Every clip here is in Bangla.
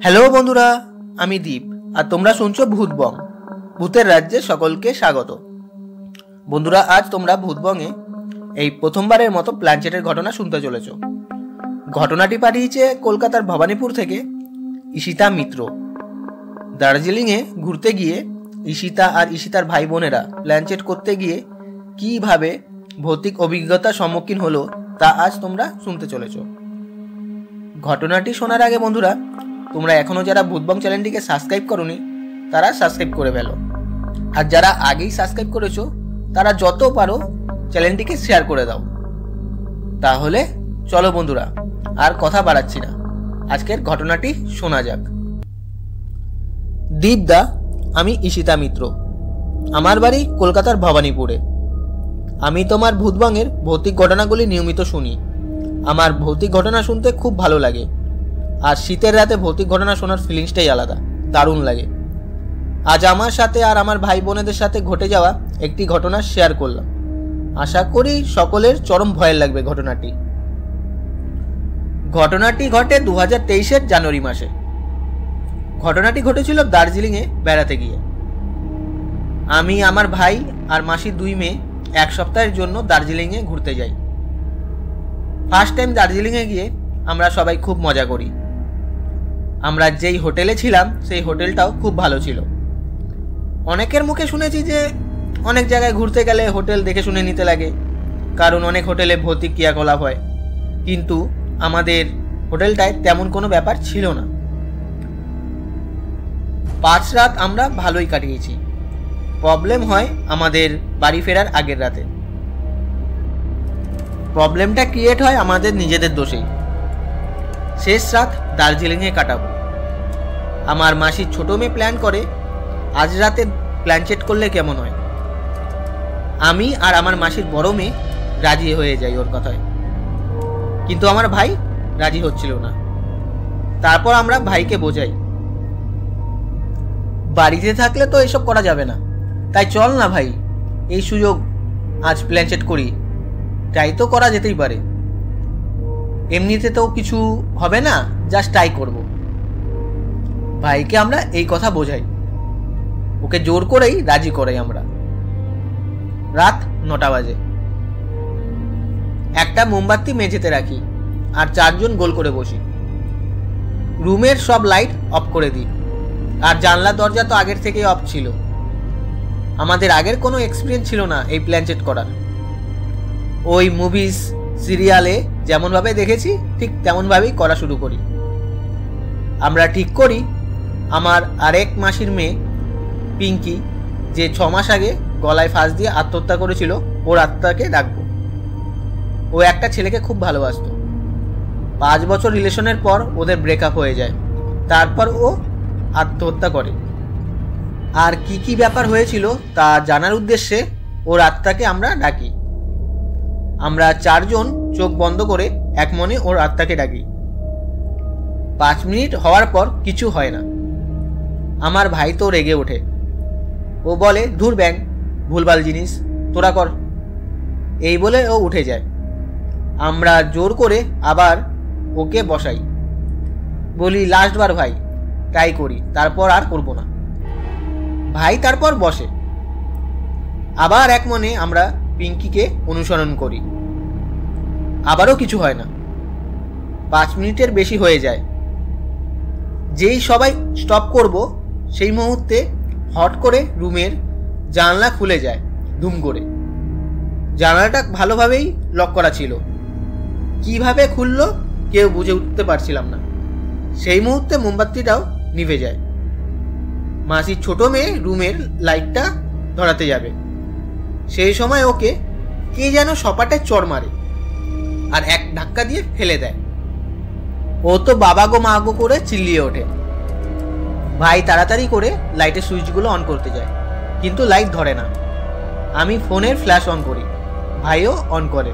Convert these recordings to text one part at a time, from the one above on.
হ্যালো বন্ধুরা, আমি দীপ আর তোমরা শুনছো ভূতবং। ভূতের রাজ্যে সকলকে স্বাগত। বন্ধুরা, আজ তোমরা ভূতবংয়ে এই প্রথমবারের মতো প্ল্যানচেটের ঘটনা শুনতে চলেছ। ঘটনাটি পাঠিয়েছে কলকাতার ভবানীপুর থেকে ঈশিতা মিত্র। দার্জিলিংয়ে ঘুরতে গিয়ে ঈশিতা আর ঈশিতার ভাই বোনেরা প্ল্যানচেট করতে গিয়ে কীভাবে ভৌতিক অভিজ্ঞতার সম্মুখীন হলো তা আজ তোমরা শুনতে চলেছ। ঘটনাটি শোনার আগে বন্ধুরা, তোমরা এখনও যারা ভূতবং চ্যানেলটিকে সাবস্ক্রাইব করোনি তারা সাবস্ক্রাইব করে ফেলো, আর যারা আগেই সাবস্ক্রাইব করেছো তারা যত পারো চ্যানেলটিকে শেয়ার করে দাও। তাহলে চলো বন্ধুরা, আর কথা বাড়াচ্ছি না, আজকের ঘটনাটি শোনা যাক। দীপদা, আমি ঈশিতা মিত্র। আমার বাড়ি কলকাতার ভবানীপুরে। আমি তোমার ভূতবংয়ের ভৌতিক ঘটনাগুলি নিয়মিত শুনি। আমার ভৌতিক ঘটনা শুনতে খুব ভালো লাগে, আর শীতের রাতে ভৌতিক ঘটনা শোনার ফিলিংসটাই আলাদা, দারুণ লাগে। আজ আমার সাথে আর আমার ভাই বোনেদের সাথে ঘটে যাওয়া একটি ঘটনা শেয়ার করলাম। আশা করি সকলের চরম ভয়ের লাগবে ঘটনাটি। ঘটনাটি ঘটে 2023-এর জানুয়ারি মাসে। ঘটনাটি ঘটেছিল দার্জিলিংয়ে বেড়াতে গিয়ে। আমি, আমার ভাই আর মাসির 2 মেয়ে এক সপ্তাহের জন্য দার্জিলিংয়ে ঘুরতে যাই। ফার্স্ট টাইম দার্জিলিংয়ে গিয়ে আমরা সবাই খুব মজা করি। আমরা যেই হোটেলে ছিলাম সেই হোটেলটাও খুব ভালো ছিল। অনেকের মুখে শুনেছি যে অনেক জায়গায় ঘুরতে গেলে হোটেল দেখে শুনে নিতে লাগে, কারণ অনেক হোটেলে ভৌতিক ক্রিয়াকলাপ হয়, কিন্তু আমাদের হোটেলটায় তেমন কোনো ব্যাপার ছিল না। 5 রাত আমরা ভালোই কাটিয়েছি। প্রবলেম হয় আমাদের বাড়ি ফেরার আগের রাতে। প্রবলেমটা ক্রিয়েট হয় আমাদের নিজেদের দোষেই। শেষ রাত দার্জিলিংয়ে কাটাবো। আমার মাসির ছোটো মেয়ে প্ল্যান করে আজ রাতে প্ল্যানচেট করলে কেমন হয়। আমি আর আমার মাসির বড় মেয়ে রাজি হয়ে যাই ওর কথায়, কিন্তু আমার ভাই রাজি হচ্ছিল না। তারপর আমরা ভাইকে বোঝাই, বাড়িতে থাকলে তো এসব করা যাবে না, তাই চল না ভাই, এই সুযোগ আজ প্ল্যানচেট করি, ট্রাই তো করা যেতেই পারে। এমনিতে তো কিছু হবে না, জাস্ট ট্রাই করব। ভাইকে আমরা এই কথা বোঝাই, ওকে জোর করেই রাজি করাই আমরা। রাত 9টা বাজে। একটা মোমবাতি মেঝেতে রাখি আর 4 জন গোল করে বসি। রুমের সব লাইট অফ করে দিই, আর জানলা দরজা তো আগের থেকেই অফ ছিল। আমাদের আগের কোনো এক্সপিরিয়েন্স ছিল না এই প্ল্যানচেট করার। ওই মুভিজ সিরিয়ালে যেমনভাবে দেখেছি ঠিক তেমনভাবেই করা শুরু করি। আমরা ঠিক করি আমার আরেক মাসির মেয়ে পিঙ্কি, যে 6 মাস আগে গলায় ফাঁস দিয়ে আত্মহত্যা করেছিল, ওর আত্মাকে ডাকবো। ও একটা ছেলেকে খুব ভালোবাসতো। 5 বছর রিলেশনের পর ওদের ব্রেকআপ হয়ে যায়। তারপর ও আত্মহত্যা করে। আর কি কি ব্যাপার হয়েছিল তা জানার উদ্দেশ্যে ওর আত্মাকে আমরা ডাকি। আমরা 4 জন চোখ বন্ধ করে এক মনে ওর আত্মাকে ডাকি। 5 মিনিট হওয়ার পর কিছু হয় না। আমার ভাই তো রেগে ওঠে। ও বলে, ধুর ব্যাং, ভুলভাল জিনিস, তোরা কর। এই বলে ও উঠে যায়। আমরা জোর করে আবার ওকে বসাই। বলি, লাস্টবার ভাই, ট্রাই করি, তারপর আর করব না। ভাই তারপর বসে। আবার এক মনে আমরা পিঙ্কিকে অনুসরণ করি। আবারও কিছু হয় না। 5 মিনিটের বেশি হয়ে যায়। যেই সবাই স্টপ করব সেই মুহূর্তে হট করে রুমের জানলা খুলে যায় ধুম করে। জানলাটা ভালোভাবেই লক করা ছিল, কিভাবে খুললো কেউ বুঝে উঠতে পারছিলাম না। সেই মুহূর্তে মোমবাতিটাও নিভে যায়। মাসির ছোট মেয়ে রুমের লাইটটা ধরাতে যাবে, সেই সময় ওকে কে যেন সপাটে চড় মারে আর এক ধাক্কা দিয়ে ফেলে দেয়। ও তো বাবা গো মা গো করে চিল্লিয়ে ওঠে। ভাই তাড়াতাড়ি করে লাইটের সুইচগুলো অন করতে যায়, কিন্তু লাইট ধরে না। আমি ফোনের ফ্ল্যাশ অন করি, ভাইও অন করে।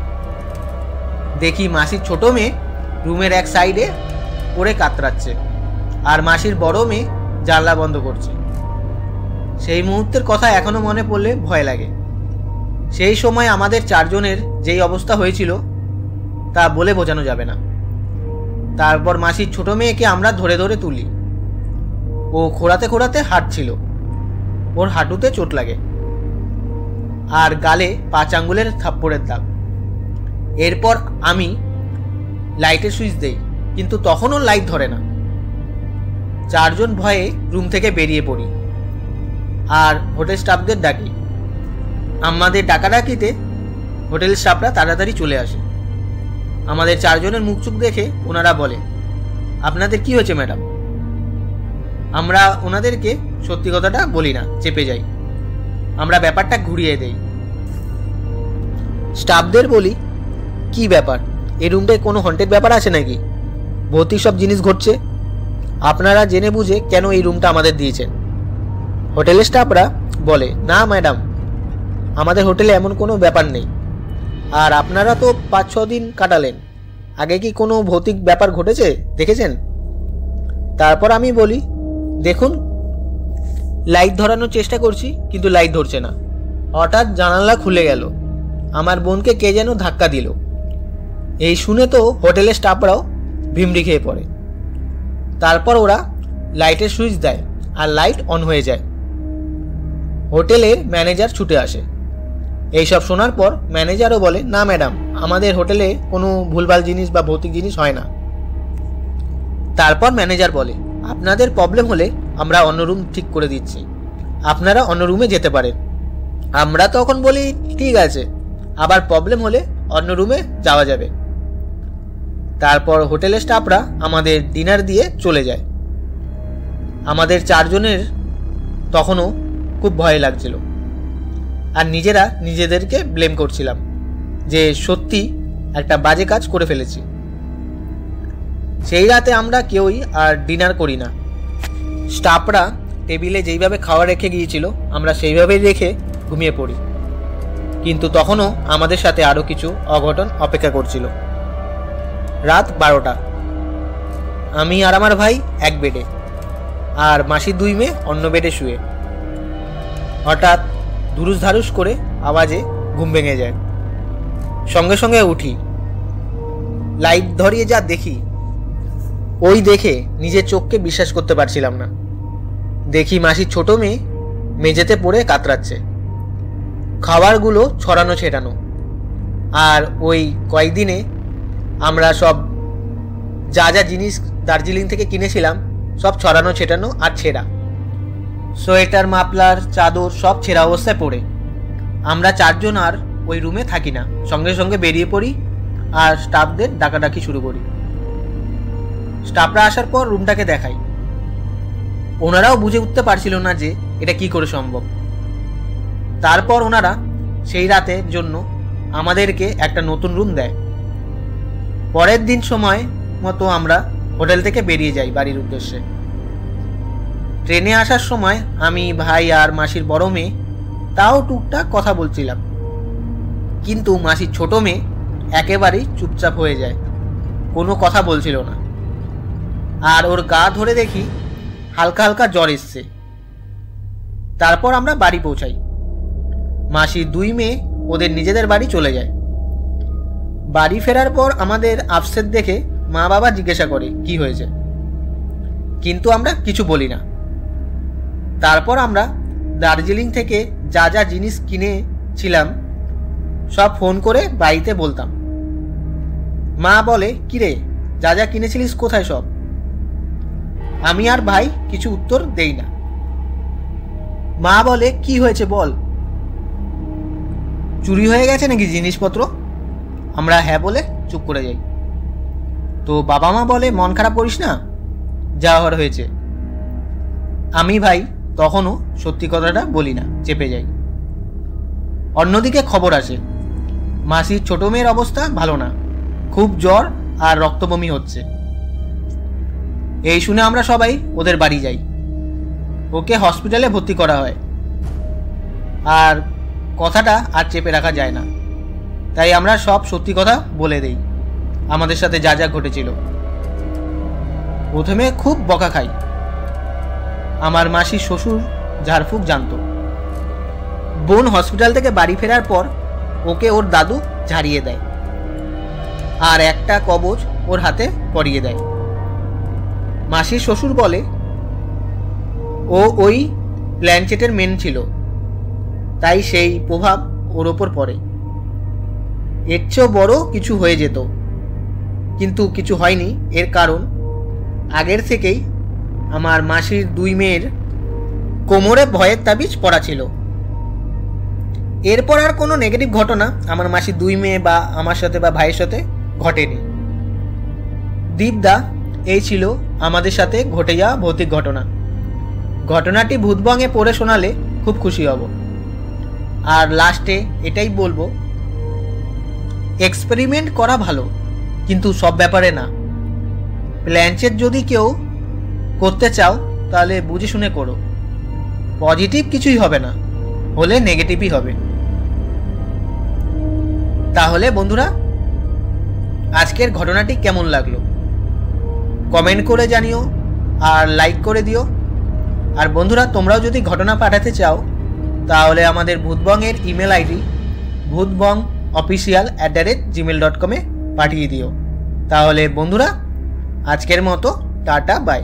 দেখি মাসির ছোট মেয়ে রুমের এক সাইডে পড়ে কাতরাচ্ছে, আর মাসির বড় মেয়ে জানলা বন্ধ করছে। সেই মুহূর্তের কথা এখনো মনে পড়লে ভয় লাগে। সেই সময় আমাদের 4 জনের যেই অবস্থা হয়েছিল তা বলে বোঝানো যাবে না। তারপর মাসির ছোট মেয়েকে আমরা ধরে ধরে তুলি, ও খোঁড়াতে খোঁড়াতে হাঁটছিল। ওর হাঁটুতে চোট লাগে আর গালে 5 আঙ্গুলের থাপ্পড়ের দাগ। এরপর আমি লাইটের সুইচ দেই, কিন্তু তখনও লাইট ধরে না। 4 জন ভয়ে রুম থেকে বেরিয়ে পড়ি আর হোটেল স্টাফদের ডাকি। আমাদের ডাকাডাকিতে হোটেল স্টাফরা তাড়াতাড়ি চলে আসে। আমাদের 4 জনের মুখ চুখ দেখে ওনারা বলে, আপনাদের কি হয়েছে ম্যাডাম? আমরা ওনাদেরকে সত্যি কথাটা বলি না, চেপে যাই। আমরা ব্যাপারটা ঘুরিয়ে দেই। স্টাফদের বলি, কি ব্যাপার, এই রুমটায় কোনো হন্টেড ব্যাপার আছে নাকি? ভৌতিক সব জিনিস ঘটছে। আপনারা জেনে বুঝে কেন এই রুমটা আমাদের দিয়েছেন? হোটেলের স্টাফরা বলে, না ম্যাডাম, আমাদের হোটেলে এমন কোনো ব্যাপার নেই। আর আপনারা তো 5-6 দিন কাটালেন, আগে কি কোনো ভৌতিক ব্যাপার ঘটেছে দেখেছেন? তারপর আমি বলি, দেখুন, লাইট ধরানোর চেষ্টা করছি কিন্তু লাইট ধরছে না। হঠাৎ জানালা খুলে গেল, আমার বোনকে কে যেন ধাক্কা দিল। এই শুনে তো হোটেলের স্টাফরাও ভিমড়ি খেয়ে পড়ে। তারপর ওরা লাইটের সুইচ দেয় আর লাইট অন হয়ে যায়। হোটেলের ম্যানেজার ছুটে আসে। এইসব শোনার পর ম্যানেজারও বলে, না ম্যাডাম, আমাদের হোটেলে কোনো ভুলভাল জিনিস বা ভৌতিক জিনিস হয় না। তারপর ম্যানেজার বলে, আপনাদের প্রবলেম হলে আমরা অন্য রুম ঠিক করে দিচ্ছি, আপনারা অন্য রুমে যেতে পারেন। আমরা তখন বলি, ঠিক আছে, আবার প্রবলেম হলে অন্য রুমে যাওয়া যাবে। তারপর হোটেলের স্টাফরা আমাদের ডিনার দিয়ে চলে যায়। আমাদের 4 জনের তখনও খুব ভয় লাগছিল আর নিজেরা নিজেদেরকে ব্লেম করছিলাম যে সত্যি একটা বাজে কাজ করে ফেলেছি। সেই রাতে আমরা কেউই আর ডিনার করি না। স্টাফরা টেবিলে যেইভাবে খাওয়া রেখে গিয়েছিল আমরা সেইভাবেই রেখে ঘুমিয়ে পড়ি। কিন্তু তখনও আমাদের সাথে আরও কিছু অঘটন অপেক্ষা করছিল। রাত 12টা। আমি আর আমার ভাই এক বেডে আর মাসির 2 মেয়ে অন্য বেডে শুয়ে। হঠাৎ ধুরুস ধারুস করে আওয়াজে ঘুম ভেঙে যায়। সঙ্গে সঙ্গে উঠি, লাইট ধরিয়ে যা দেখি, ওই দেখে নিজের চোখকে বিশ্বাস করতে পারছিলাম না। দেখি মাসির ছোট মেয়ে মেঝেতে পড়ে কাতরাচ্ছে, খাবারগুলো ছড়ানো ছেটানো। আর ওই কয়েকদিনে আমরা সব যা যা জিনিস দার্জিলিং থেকে কিনেছিলাম সব ছড়ানো ছেটানো আর ছেঁড়া। সোয়েটার, মাফলার, চাদর সব ছেঁড়া অবস্থায় পড়ে। আমরা 4 জন আর ওই রুমে থাকি না, সঙ্গে সঙ্গে বেরিয়ে পড়ি আর স্টাফদের ডাকাডাকি শুরু করি। স্টাফরা আসার পর রুমটাকে দেখাই। ওনারাও বুঝে উঠতে পারছিল না যে এটা কি করে সম্ভব। তারপর ওনারা সেই রাতের জন্য আমাদেরকে একটা নতুন রুম দেয়। পরের দিন সময় মতো আমরা হোটেল থেকে বেরিয়ে যাই বাড়ির উদ্দেশ্যে। ট্রেনে আসার সময় আমি, ভাই আর মাসির বড় মেয়ে তাও টুকটাক কথা বলছিলাম, কিন্তু মাসির ছোট মেয়ে একেবারেই চুপচাপ হয়ে যায়, কোনো কথা বলছিল না। আর ওর গা ধরে দেখি হালকা হালকা জ্বর এসছে। তারপর আমরা বাড়ি পৌঁছাই। মাসির 2 মেয়ে ওদের নিজেদের বাড়ি চলে যায়। বাড়ি ফেরার পর আমাদের আপসেট দেখে মা বাবা জিজ্ঞাসা করে কি হয়েছে, কিন্তু আমরা কিছু বলি না। তারপর আমরা দার্জিলিং থেকে যা যা জিনিস কিনেছিলাম সব ফোন করে বাড়িতে বলতাম। মা বলে, কিরে, যা যা কিনেছিলিস কোথায় সব? আমি আর ভাই কিছু উত্তর দেই না। মা বলে, কি হয়েছে বল, চুরি হয়ে গেছে নাকি জিনিসপত্র? আমরা হ্যাঁ বলে চুপ করে যাই। তো বাবা মা বলে, মন খারাপ করিস না, যা হওয়ার হয়েছে। আমি, ভাই তখনও সত্যি কথাটা বলি না, চেপে যাই। অন্যদিকে খবর আসে, মাসির ছোট মেয়ের অবস্থা ভালো না, খুব জ্বর আর রক্তবমি হচ্ছে। এই শুনে আমরা সবাই ওদের বাড়ি যাই। ওকে হসপিটালে ভর্তি করা হয়। আর কথাটা আর চেপে রাখা যায় না, তাই আমরা সব সত্যি কথা বলে দেই, আমাদের সাথে যা যা ঘটেছিল। প্রথমে খুব বকা খাই। আমার মাসির শ্বশুর ঝাড়ফুঁক জানতো। বোন হসপিটাল থেকে বাড়ি ফেরার পর ওকে ওর দাদু ঝাড়িয়ে দেয় আর একটা কবচ ওর হাতে পরিয়ে দেয়। মাসির শ্বশুর বলে, ও ওই প্ল্যানচেটের মেন ছিল, তাই সেই প্রভাব ওর ওপর পড়ে। এর চেয়েও বড় কিছু হয়ে যেত, কিন্তু কিছু হয়নি। এর কারণ আগের থেকেই আমার মাসির 2 মেয়ের কোমরে ভয়ের তাবিজ পড়া ছিল। এরপর আর কোনো নেগেটিভ ঘটনা আমার মাসির 2 মেয়ে বা আমার সাথে বা ভাইয়ের সাথে ঘটেনি। দীপদা, এই ছিল আমাদের সাথে ঘটে যাওয়া ভৌতিক ঘটনা। ঘটনাটি ভূতবঙ্গে পড়ে শোনালে খুব খুশি হব। আর লাস্টে এটাই বলবো, এক্সপেরিমেন্ট করা ভালো, কিন্তু সব ব্যাপারে না। প্ল্যানচেট যদি কেউ করতে চাও তাহলে বুঝে শুনে করো। পজিটিভ কিছুই হবে না, হলে নেগেটিভই হবে। তাহলে বন্ধুরা, আজকের ঘটনাটি কেমন লাগলো কমেন্ট করে জানিও আর লাইক করে দিও। আর বন্ধুরা, তোমরাও যদি ঘটনা পাঠাতে চাও তাহলে আমাদের ভূতবঙ্গের ইমেল আইডি bhutbongofficial@gmail.com পাঠিয়ে দিও। তাহলে বন্ধুরা, আজকের মতো টাটা বাই।